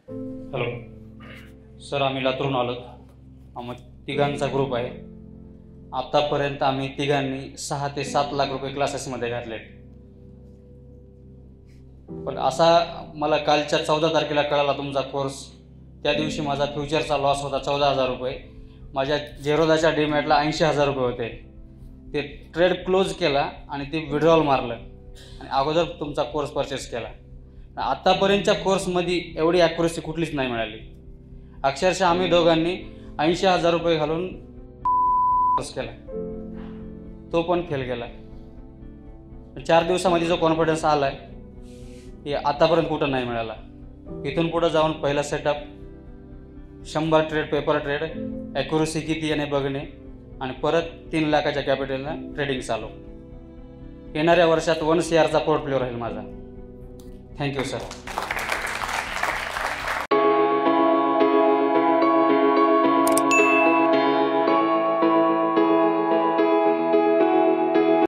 Hello sir, आम्ही लातूरून आलो. आम्ही तिघांचा ग्रुप आहे. आतापर्यंत आम्ही तिघांनी 6 ते 7 लाख रुपये क्लासेसमध्ये घातले. पण असा मला कालच्या 14 तारखेला कळाला तुमचा कोर्स. त्या दिवशी माझा फ्युचरचा लॉस होता 14,000 रुपये. माझ्या झेरोदाच्या डीमॅटला 80,000 रुपये होते. ते ट्रेड क्लोज केला आणि ते विड्रॉल मारलं आणि अगोदर तुमचा कोर्स परचेस केला. आत्तापर्यंतच्या कोर्समध्ये एवढी ॲक्युरसी कुठलीच नाही मिळाली. अक्षरशः आम्ही दोघांनी 80,000 रुपये घालून कोर्स केला, तो पण फेल गेला. 4 दिवसामध्ये जो कॉन्फिडन्स आला आहे हे आतापर्यंत कुठं नाही मिळाला. इथून पुढं जाऊन पहिला setup 100 trade, paper trade, accuracy किती याने बघणे आणि परत 3 लाखाच्या कॅपिटलनं ट्रेडिंग चालू. येणाऱ्या वर्षात 1 CRचा पोर्टफोलिओ राहील माझा. Thank you sir.